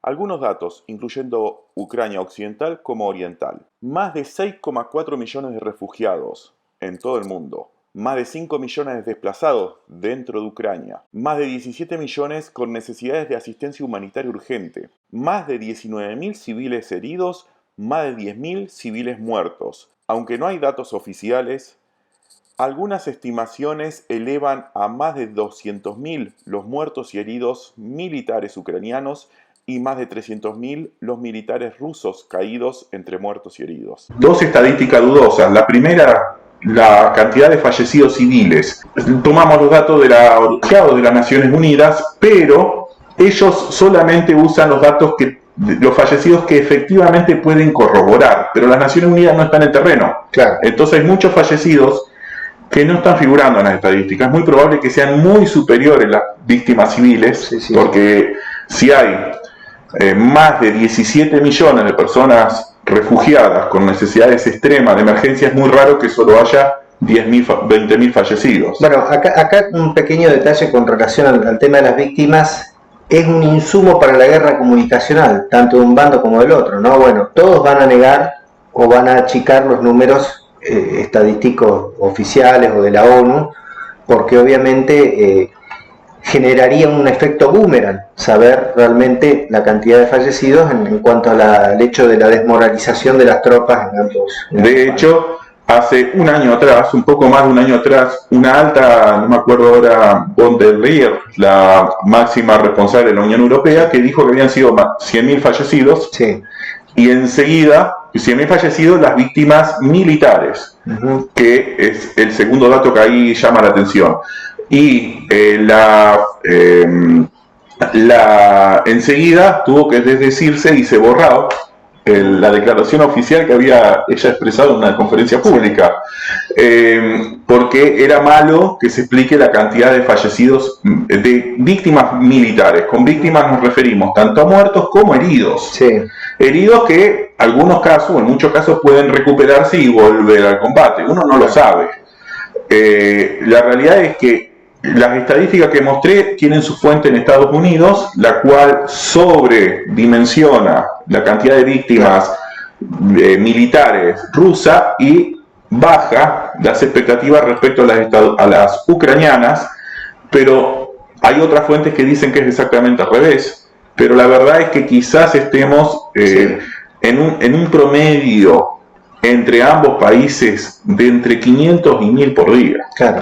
Algunos datos, incluyendo Ucrania occidental como oriental. Más de 6,4 millones de refugiados en todo el mundo. Más de 5 millones de desplazados dentro de Ucrania. Más de 17 millones con necesidades de asistencia humanitaria urgente. Más de 19.000 civiles heridos. Más de 10.000 civiles muertos. Aunque no hay datos oficiales, algunas estimaciones elevan a más de 200.000 los muertos y heridos militares ucranianos y más de 300.000 los militares rusos caídos entre muertos y heridos. Dos estadísticas dudosas. La primera, la cantidad de fallecidos civiles. Tomamos los datos de las Naciones Unidas, pero ellos solamente usan los datos los fallecidos que efectivamente pueden corroborar, pero las Naciones Unidas no están en el terreno. Claro. Entonces hay muchos fallecidos que no están figurando en las estadísticas. Es muy probable que sean muy superiores las víctimas civiles, porque si hay más de 17 millones de personas refugiadas con necesidades extremas de emergencia, es muy raro que solo haya 10.000, 20.000 fallecidos. Bueno, acá un pequeño detalle con relación al tema de las víctimas. Es un insumo para la guerra comunicacional, tanto de un bando como del otro, ¿no? Bueno, todos van a negar o van a achicar los números estadísticos oficiales o de la ONU, porque obviamente generaría un efecto boomerang saber realmente la cantidad de fallecidos en cuanto al hecho de la desmoralización de las tropas en ambos. De hecho, hace un año atrás, un poco más de un año atrás, una alta, no me acuerdo ahora, von der Leyen, la máxima responsable de la Unión Europea, que dijo que habían sido 100.000 fallecidos, sí, y enseguida 100.000 fallecidos las víctimas militares, que es el segundo dato que ahí llama la atención. Y enseguida tuvo que desdecirse y se borró la declaración oficial que había ella expresado en una conferencia pública, porque era malo que se explique la cantidad de fallecidos, de víctimas militares. Con víctimas nos referimos tanto a muertos como heridos. sí. Heridos que en muchos casos pueden recuperarse y volver al combate. Uno no lo sabe. La realidad es que las estadísticas que mostré tienen su fuente en Estados Unidos, la cual sobredimensiona la cantidad de víctimas militares rusa y baja las expectativas respecto a las ucranianas, pero hay otras fuentes que dicen que es exactamente al revés. Pero la verdad es que quizás estemos en un promedio entre ambos países de entre 500 y 1.000 por día. Claro.